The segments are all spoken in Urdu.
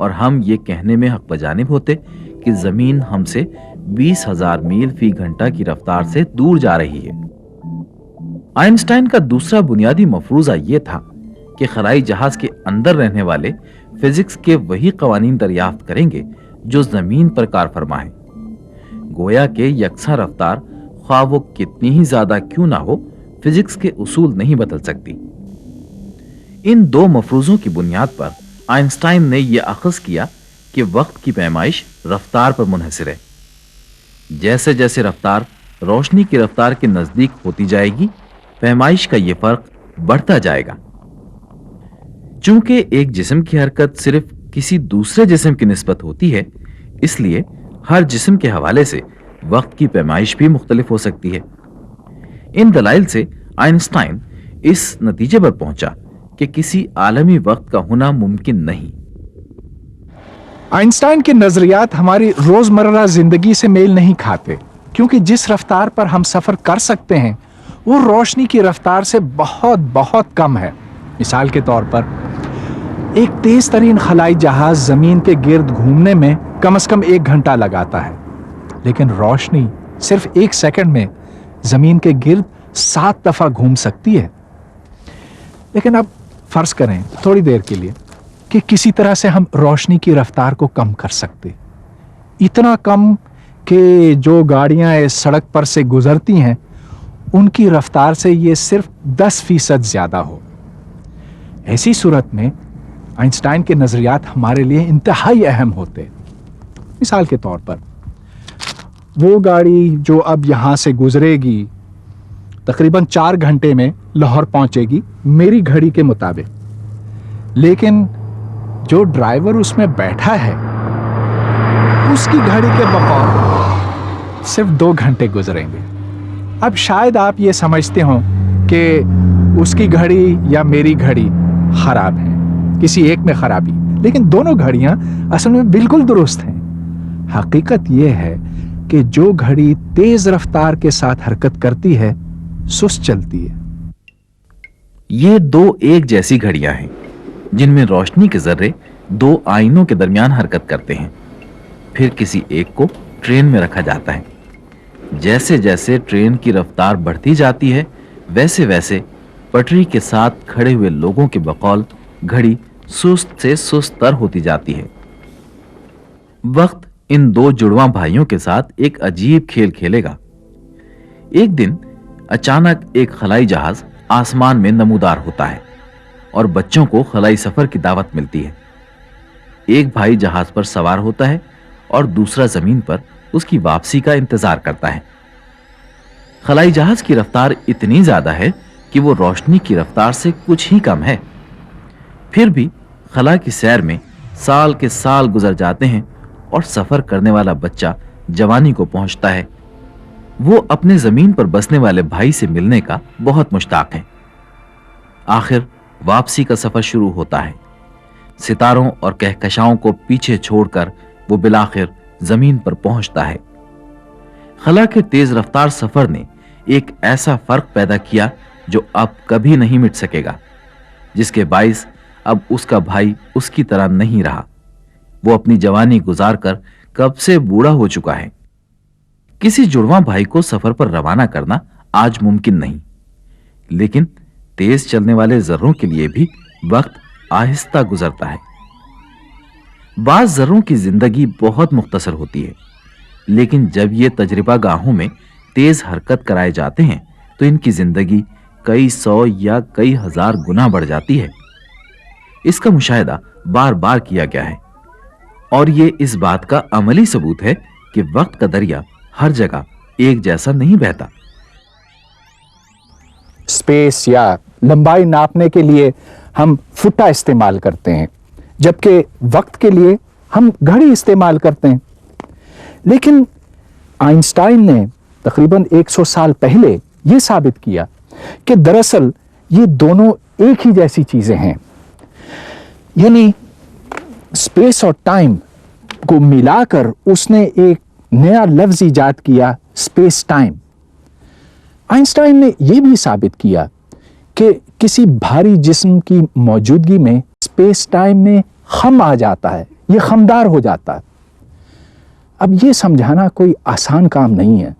اور ہم یہ کہنے میں حق بجانب ہوتے کہ زمین ہم سے 20,000 میل فی گھنٹہ کی رفتار سے دور جا رہی ہے۔ آئنسٹائن کا دوسرا بنیادی مفروضہ یہ تھا کہ خلائی جہاز کے اندر رہنے والے فزکس کے وہی قوانین دریافت کریں گے جو زمین پر کار فرما ہیں۔ گویا کہ یکساں رفتار خواہ وہ کتنی ہی زیادہ کیوں نہ ہو، فزکس کے اصول نہیں بدل سکتی۔ ان دو مفروضوں کی بنیاد پر آئنسٹائن نے یہ اخذ کیا کہ وقت کی پیمائش رفتار پر منحصر ہے۔ جیسے جیسے رفتار روشنی کی رفتار کے نزدیک ہوتی جائے گی، پیمائش کا یہ فرق بڑھتا جائے گا۔ چونکہ ایک جسم کی حرکت صرف کسی دوسرے جسم کی نسبت ہوتی ہے، اس لیے ہر جسم کے حوالے سے وقت کی پیمائش بھی مختلف ہو سکتی ہے۔ ان دلائل سے آئنسٹائن اس نتیجے پر پہنچا کہ کسی عالمی وقت کا ہونا ممکن نہیں۔ آئنسٹائن کے نظریات ہماری روزمرہ زندگی سے میل نہیں کھاتے، کیونکہ جس رفتار پر ہم سفر کر سکتے ہیں وہ روشنی کی رفتار سے بہت بہت کم ہے۔ مثال کے طور پر ایک تیز ترین خلائی جہاز زمین کے گرد گھومنے میں کم از کم 1 گھنٹہ لگاتا ہے، لیکن روشنی صرف 1 سیکنڈ میں زمین کے گرد 7 دفعہ گھوم سکتی ہے۔ لیکن اب فرض کریں تھوڑی دیر کے لیے کہ کسی طرح سے ہم روشنی کی رفتار کو کم کر سکتے، اتنا کم کہ جو گاڑیاں اس سڑک پر سے گزرتی ہیں ان کی رفتار سے یہ صرف 10% زیادہ ہو۔ ایسی صورت میں آئنسٹائن کے نظریات ہمارے لیے انتہائی اہم ہوتے۔ مثال کے طور پر وہ گاڑی جو اب یہاں سے گزرے گی تقریباً 4 گھنٹے میں لاہور پہنچے گی میری گھڑی کے مطابق، لیکن جو ڈرائیور اس میں بیٹھا ہے اس کی گھڑی کے بقول صرف 2 گھنٹے گزریں گے۔ اب شاید آپ یہ سمجھتے ہوں کہ اس کی گھڑی یا میری گھڑی خراب ہے، کسی ایک میں خرابی، لیکن دونوں گھڑیاں اصل میں بالکل درست ہیں۔ حقیقت یہ ہے کہ جو گھڑی تیز رفتار کے ساتھ حرکت کرتی ہے سست چلتی ہے۔ یہ 2 ایک جیسی گھڑیاں ہیں جن میں روشنی کے ذرے 2 آئینوں کے درمیان حرکت کرتے ہیں۔ پھر کسی ایک کو ٹرین میں رکھا جاتا ہے۔ جیسے جیسے ٹرین کی رفتار بڑھتی جاتی ہے ویسے ویسے پٹری کے ساتھ کھڑے ہوئے لوگوں کے بقول گھڑی سست سے سست تر ہوتی جاتی ہے۔ وقت ان 2 جڑواں بھائیوں کے ساتھ ایک عجیب کھیل کھیلے گا۔ ایک دن اچانک ایک خلائی جہاز آسمان میں نمودار ہوتا ہے اور بچوں کو خلائی سفر کی دعوت ملتی ہے۔ ایک بھائی جہاز پر سوار ہوتا ہے اور دوسرا زمین پر اس کی واپسی کا انتظار کرتا ہے۔ خلائی جہاز کی رفتار اتنی زیادہ ہے کہ وہ روشنی کی رفتار سے کچھ ہی کم ہے۔ پھر بھی خلا کی سیر میں سال کے سال گزر جاتے ہیں اور سفر کرنے والا بچہ جوانی کو پہنچتا ہے۔ وہ اپنے زمین پر بسنے والے بھائی سے ملنے کا بہت مشتاق ہے۔ آخر واپسی کا سفر شروع ہوتا ہے۔ ستاروں اور کہکشاؤں کو پیچھے چھوڑ کر وہ بالآخر زمین پر پہنچتا ہے۔ خلا کے تیز رفتار سفر نے ایک ایسا فرق پیدا کیا جو اب کبھی نہیں مٹ سکے گا، جس کے باعث اب اس کا بھائی اس کی طرح نہیں رہا۔ وہ اپنی جوانی گزار کر کب سے بوڑھا ہو چکا ہے۔ کسی جڑواں بھائی کو سفر پر روانہ کرنا آج ممکن نہیں، لیکن تیز چلنے والے ذروں کے لیے بھی وقت آہستہ گزرتا ہے۔ بعض ذروں کی زندگی بہت مختصر ہوتی ہے، لیکن جب یہ تجربہ گاہوں میں تیز حرکت کرائے جاتے ہیں تو ان کی زندگی کئی 100 یا کئی 1000 گنا بڑھ جاتی ہے۔ اس کا مشاہدہ بار بار کیا گیا ہے اور یہ اس بات کا عملی ثبوت ہے کہ وقت کا دریا ہر جگہ ایک جیسا نہیں بہتا۔ اسپیس یا لمبائی ناپنے کے لیے ہم فٹا استعمال کرتے ہیں، جبکہ وقت کے لیے ہم گھڑی استعمال کرتے ہیں۔ لیکن آئنسٹائن نے تقریباً 100 سال پہلے یہ ثابت کیا کہ دراصل یہ دونوں ایک ہی جیسی چیزیں ہیں، یعنی اسپیس اور ٹائم کو ملا کر اس نے ایک نیا لفظ ایجاد کیا، اسپیس ٹائم۔ آئنسٹائن نے یہ بھی ثابت کیا کہ کسی بھاری جسم کی موجودگی میں اسپیس ٹائم میں خم آ جاتا ہے، یہ خمدار ہو جاتا. اب یہ سمجھانا کوئی آسان کام نہیں ہے،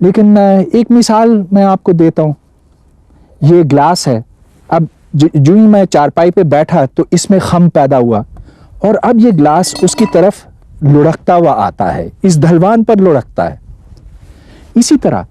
لیکن ایک مثال میں آپ کو دیتا ہوں. یہ گلاس ہے، اب جو ہی میں چارپائی پہ بیٹھا تو اس میں خم پیدا ہوا، اور اب یہ گلاس اس کی طرف لڑکتا ہوا آتا ہے، اس ڈھلوان پر لڑکتا ہے. اسی طرح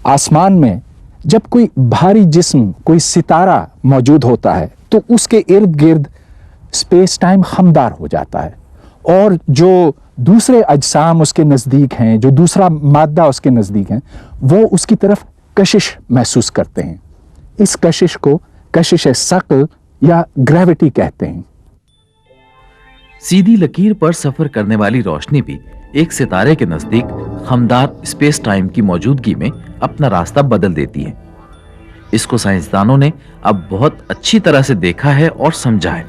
آسمان میں جب کوئی بھاری جسم، کوئی ستارہ موجود ہوتا ہے تو اس کے ارد گرد اسپیس ٹائم خمدار ہو جاتا ہے، اور جو دوسرے اجسام اس کے نزدیک ہیں، جو دوسرا مادہ اس کے نزدیک ہیں، وہ اس کی طرف کشش محسوس کرتے ہیں. اس کشش کو کشش ثقل یا گریوٹی کہتے ہیں. سیدھی لکیر پر سفر کرنے والی روشنی بھی ایک ستارے کے نزدیک خمدار اسپیس ٹائم کی موجودگی میں اپنا راستہ بدل دیتی ہے. اس کو سائنسدانوں نے اب بہت اچھی طرح سے دیکھا ہے اور سمجھا ہے.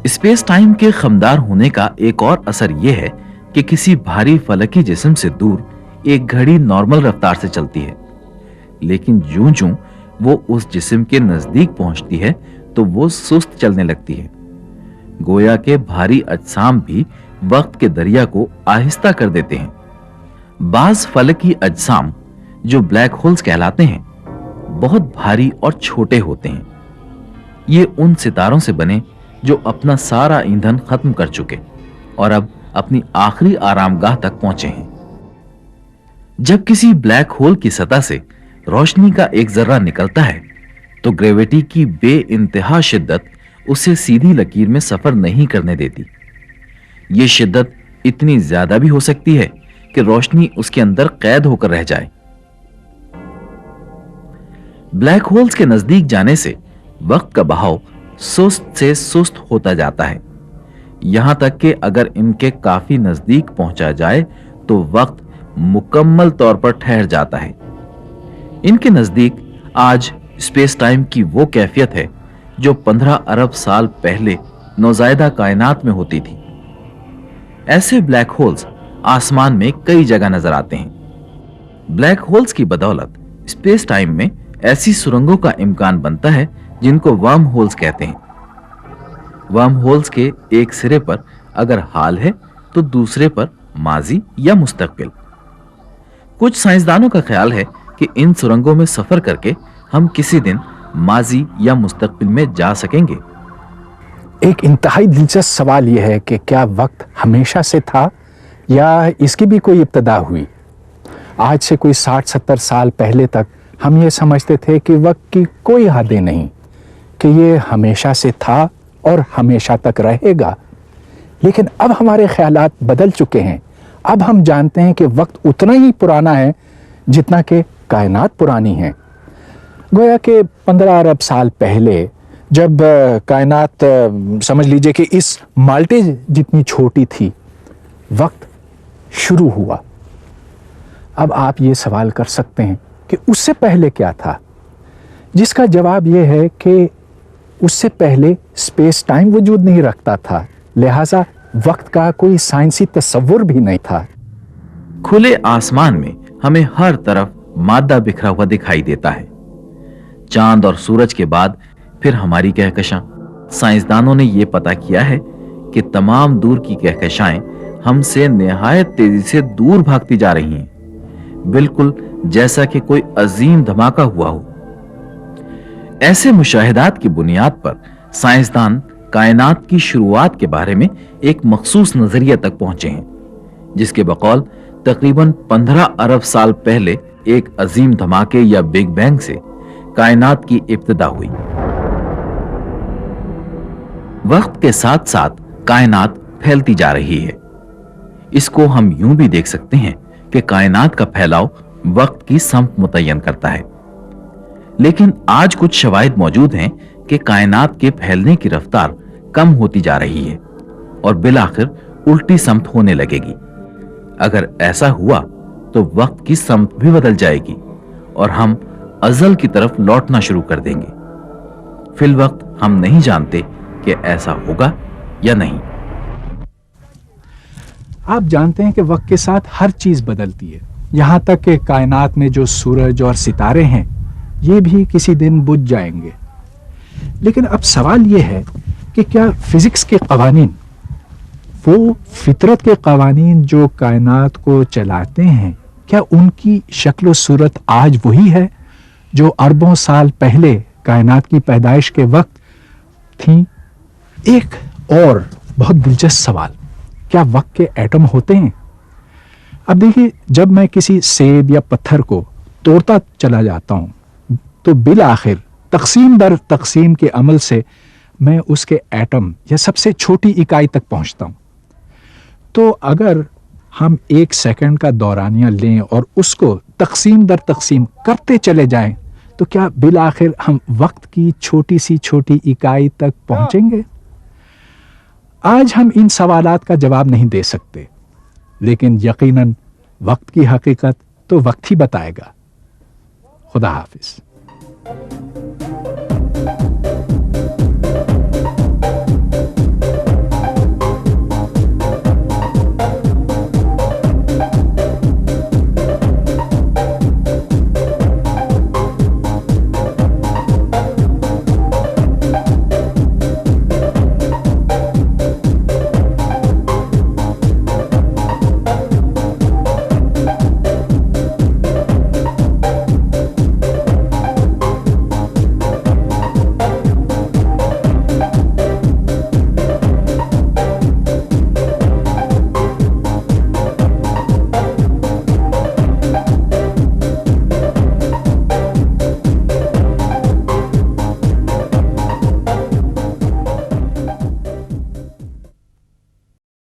اسپیس ٹائم کے خمدار ہونے کا ایک اور اثر یہ ہے کہ کسی بھاری فلکی جسم سے دور ایک گھڑی نارمل رفتار سے چلتی ہے، لیکن جوں جوں وہ اس جسم کے نزدیک پہنچتی ہے تو وہ سست چلنے لگتی ہے. گویا کہ بھاری اجسام بھی وقت کے دریا کو آہستہ کر دیتے ہیں. بعض فلکی اجسام جو بلیک ہولز کہلاتے ہیں بہت بھاری اور چھوٹے ہوتے ہیں. یہ ان ستاروں سے بنے جو اپنا سارا ایندھن ختم کر چکے اور اب اپنی آخری آرام گاہ تک پہنچے ہیں. جب کسی بلیک ہول کی سطح سے روشنی کا ایک ذرہ نکلتا ہے تو گریویٹی کی بے انتہا شدت اسے سیدھی لکیر میں سفر نہیں کرنے دیتی. یہ شدت اتنی زیادہ بھی ہو سکتی ہے کہ روشنی اس کے اندر قید ہو کر رہ جائے. بلیک ہولز کے نزدیک جانے سے وقت کا بہاؤ سست سے سست ہوتا جاتا ہے، یہاں تک کہ اگر ان کے کافی نزدیک پہنچا جائے تو وقت مکمل طور پر ٹھہر جاتا ہے. ان کے نزدیک آج اسپیس ٹائم کی وہ کیفیت ہے جو 15 ارب سال پہلے نوزائیدہ کائنات میں ہوتی تھی. ایسے بلیک ہولز آسمان میں کئی جگہ نظر آتے ہیں. بلیک ہولز کی بدولت اسپیس ٹائم میں ایسی سرنگوں کا امکان بنتا ہے جن کو ورم ہولز کہتے ہیں. ورم ہولز کے ایک سرے پر اگر حال ہے تو دوسرے پر ماضی یا مستقبل. کچھ سائنسدانوں کا خیال ہے کہ ان سرنگوں میں سفر کر کے ہم کسی دن ماضی یا مستقبل میں جا سکیں گے. ایک انتہائی دلچسپ سوال یہ ہے کہ کیا وقت ہمیشہ سے تھا یا اس کی بھی کوئی ابتدا ہوئی؟ آج سے کوئی 60-70 سال پہلے تک ہم یہ سمجھتے تھے کہ وقت کی کوئی حدیں نہیں، کہ یہ ہمیشہ سے تھا اور ہمیشہ تک رہے گا. لیکن اب ہمارے خیالات بدل چکے ہیں. اب ہم جانتے ہیں کہ وقت اتنا ہی پرانا ہے جتنا کہ کائنات پرانی ہے. گویا کہ 15 ارب سال پہلے جب کائنات سمجھ لیجئے کہ اس مالٹے جتنی چھوٹی تھی، وقت شروع ہوا. اب آپ یہ سوال کر سکتے ہیں کہ اس سے پہلے کیا تھا؟ جس کا جواب یہ ہے کہ اس سے پہلے اسپیس ٹائم وجود نہیں رکھتا تھا، لہٰذا وقت کا کوئی سائنسی تصور بھی نہیں تھا. کھلے آسمان میں ہمیں ہر طرف مادہ بکھرا ہوا دکھائی دیتا ہے. چاند اور سورج کے بعد پھر ہماری کہکشاں. سائنسدانوں نے یہ پتا کیا ہے کہ تمام دور کی کہکشائیں ہم سے نہایت تیزی سے دور بھاگتی جا رہی ہیں، بالکل جیسا کہ کوئی عظیم دھماکہ ہوا ہو. ایسے مشاہدات کی بنیاد پر سائنسدان کائنات کی شروعات کے بارے میں ایک مخصوص نظریہ تک پہنچے ہیں، جس کے بقول تقریباً 15 ارب سال پہلے ایک عظیم دھماکے یا بگ بینگ سے کائنات کی ابتدا ہوئی. وقت کے ساتھ ساتھ کائنات پھیلتی جا رہی ہے. اس کو ہم یوں بھی دیکھ سکتے ہیں کہ کائنات کا پھیلاؤ وقت کی سمت متعین کرتا ہے. لیکن آج کچھ شواہد موجود ہیں کہ کائنات کے پھیلنے کی رفتار کم ہوتی جا رہی ہے اور بالآخر الٹی سمت ہونے لگے گی. اگر ایسا ہوا تو وقت کی سمت بھی بدل جائے گی اور ہم ازل کی طرف لوٹنا شروع کر دیں گے. فی الوقت ہم نہیں جانتے کہ ایسا ہوگا یا نہیں. آپ جانتے ہیں کہ وقت کے ساتھ ہر چیز بدلتی ہے، یہاں تک کہ کائنات میں جو سورج اور ستارے ہیں یہ بھی کسی دن بجھ جائیں گے. لیکن اب سوال یہ ہے کہ کیا فزکس کے قوانین وہ فطرت کے قوانین جو کائنات کو چلاتے ہیں، کیا ان کی شکل و صورت آج وہی ہے جو اربوں سال پہلے کائنات کی پیدائش کے وقت تھیں؟ ایک اور بہت دلچسپ سوال، کیا وقت کے ایٹم ہوتے ہیں؟ اب دیکھیے، جب میں کسی سیب یا پتھر کو توڑتا چلا جاتا ہوں تو بالآخر تقسیم در تقسیم کے عمل سے میں اس کے ایٹم یا سب سے چھوٹی اکائی تک پہنچتا ہوں۔ تو اگر ہم 1 سیکنڈ کا دورانیہ لیں اور اس کو تقسیم در تقسیم کرتے چلے جائیں تو کیا بالآخر ہم وقت کی چھوٹی سی چھوٹی اکائی تک پہنچیں گے؟ آج ہم ان سوالات کا جواب نہیں دے سکتے، لیکن یقیناً وقت کی حقیقت تو وقت ہی بتائے گا۔ خدا حافظ۔